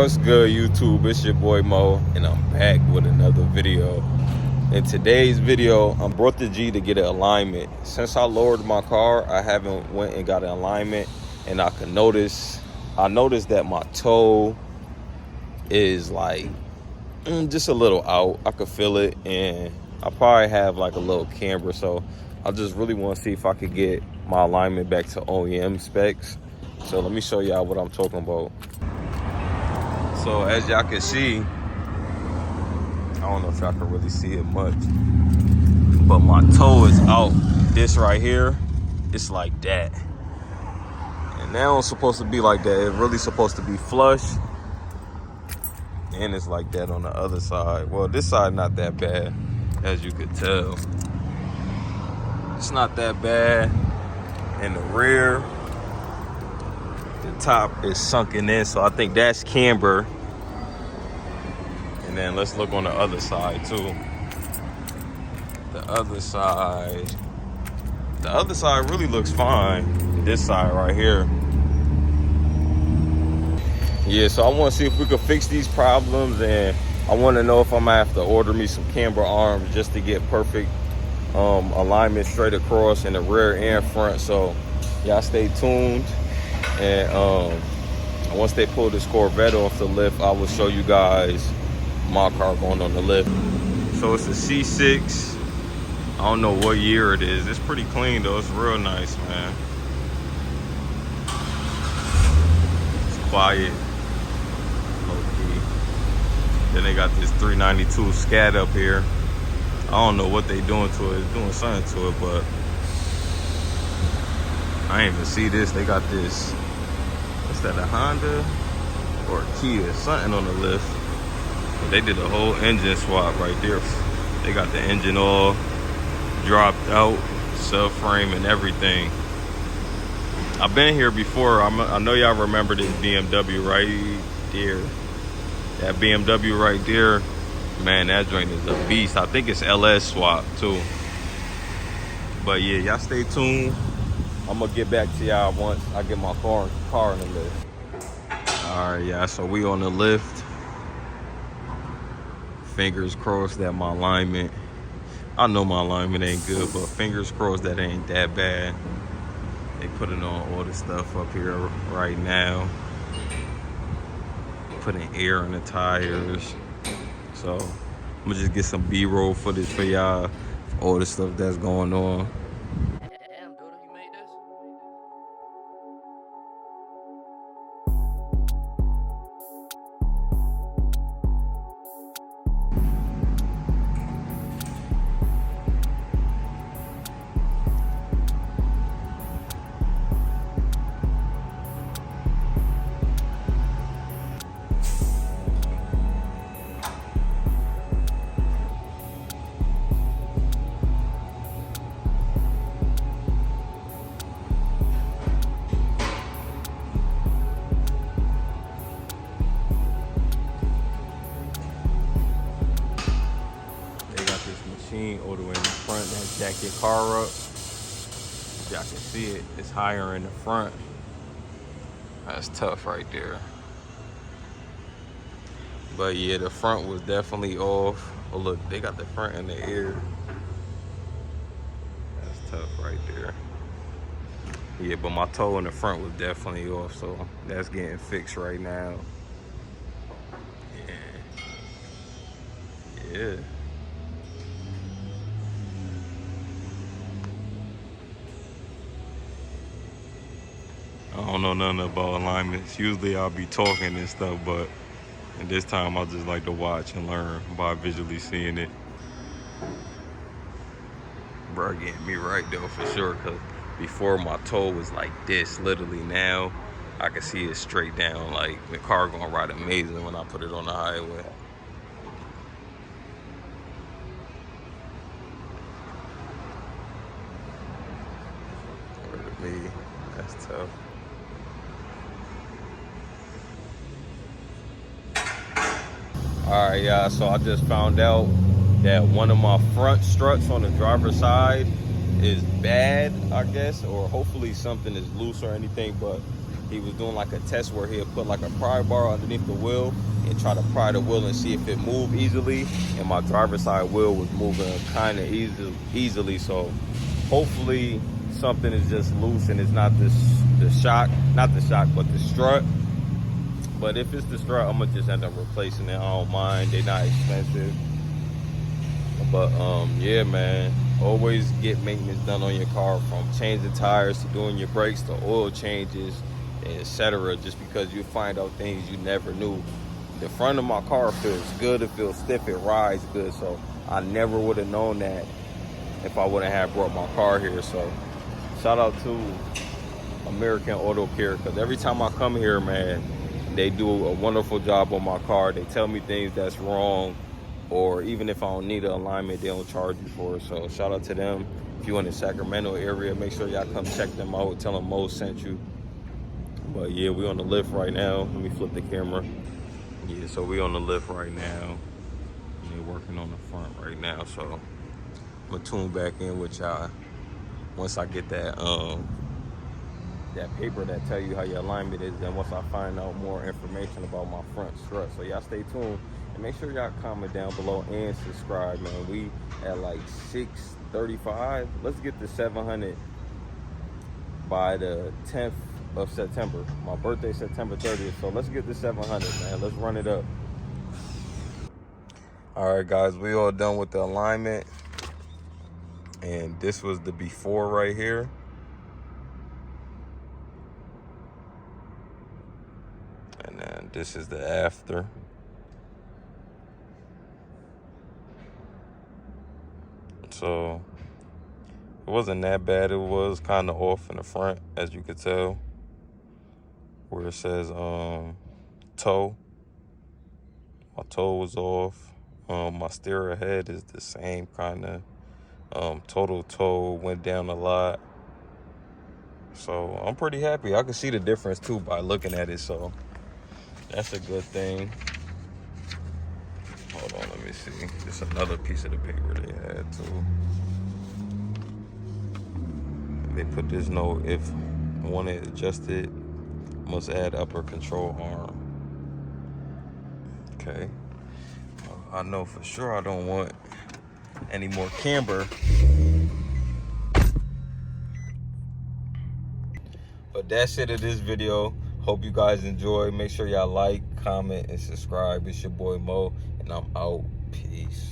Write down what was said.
What's good, YouTube? It's your boy Mo, and I'm back with another video. In today's video, I brought the G to get an alignment. Since I lowered my car, I haven't went and got an alignment, and I noticed that my toe is like just a little out. I could feel it, and I probably have like a little camber. So I just really want to see if I could get my alignment back to OEM specs. So let me show y'all what I'm talking about. So as y'all can see, I don't know if y'all can really see it much, but my toe is out. This right here, it's like that. And now it's supposed to be like that. It's really supposed to be flush. And it's like that on the other side. Well, this side not that bad, as you could tell. It's not that bad. In the rear, the top is sunken in, so I think that's camber. And then let's look on the other side too. The other side really looks fine. This side right here. Yeah, so I want to see if we could fix these problems, and I want to know if I'm gonna have to order me some camber arms just to get perfect alignment straight across in the rear and front. So y'all stay tuned, and once they pull this Corvette off the lift, I will show you guys my car going on the lift. So it's a C6. I don't know what year it is. It's pretty clean though. It's real nice, man. It's quiet, low key. Then they got this 392 Scat up here. I don't know what they doing to it. It's doing something to it, but I ain't even see this. They got this, what's that, a Honda or a Kia? Something on the lift. But they did a whole engine swap right there. They got the engine all dropped out, subframe and everything. I've been here before. I know y'all remember this BMW right there. That BMW right there, man, that joint is a beast. I think it's LS swap too. But yeah, y'all stay tuned. I'm gonna get back to y'all once I get my car in the lift. All right, yeah, so we on the lift. Fingers crossed that my alignment, I know my alignment ain't good, but fingers crossed that ain't that bad. They putting on all this stuff up here right now, putting air in the tires. So I'm gonna just get some B-roll footage for y'all, for all the stuff that's going on. All the way in the front that jack your car up. Y'all can see it, it's higher in the front. That's tough right there. But yeah, the front was definitely off. Oh look, they got the front in the air. That's tough right there. Yeah, but my toe in the front was definitely off, so that's getting fixed right now. Yeah. I don't know nothing about alignments. Usually I'll be talking and stuff, but this time I just like to watch and learn by visually seeing it. Bro, getting me right though for sure, because before my toe was like this. Literally now I can see it straight down. Like the car gonna ride amazing when I put it on the highway. Look at me, that's tough. All right, y'all, so I just found out that one of my front struts on the driver's side is bad, I guess, or hopefully something is loose or anything, but he was doing like a test where he'll put like a pry bar underneath the wheel and try to pry the wheel and see if it moved easily. And my driver's side wheel was moving kind of easily. So hopefully something is just loose and it's not the shock, not the shock, but the strut. But if it's the strut, I'm gonna just end up replacing it. I don't mind. They're not expensive. But yeah, man, always get maintenance done on your car, from changing tires to doing your brakes to oil changes, etc. Just because you find out things you never knew. The front of my car feels good. It feels stiff. It rides good. So I never would have known that if I wouldn't have brought my car here. So shout out to American Auto Care, because every time I come here, man, they do a wonderful job on my car. They tell me things that's wrong, or even if I don't need an alignment, they don't charge you for it. So shout out to them. If you're in the Sacramento area, make sure y'all come check them out. Tell them Mo sent you. But yeah, we on the lift right now. Let me flip the camera. Yeah, so we on the lift right now. They're working on the front right now. So I'm gonna tune back in with y'all once I get that that paper that tell you how your alignment is, and once I find out more information about my front strut. So y'all stay tuned and make sure y'all comment down below and subscribe, man. We at like 635. Let's get to 700 by the 10th of September. My birthday September 30th. So let's get to 700, man. Let's run it up. All right, guys, we all done with the alignment, and this was the before right here. And then this is the after. So it wasn't that bad. It was kind of off in the front, as you could tell, where it says toe. My toe was off. My steer head is the same kind of. Total toe went down a lot. So I'm pretty happy. I can see the difference too by looking at it. So that's a good thing. Hold on, let me see. There's another piece of the paper they had too. They put this note: if one is adjusted, must add upper control arm. Okay. I know for sure I don't want any more camber. But that's it of this video. Hope you guys enjoy. Make sure y'all like, comment, and subscribe. It's your boy Mo, and I'm out. Peace.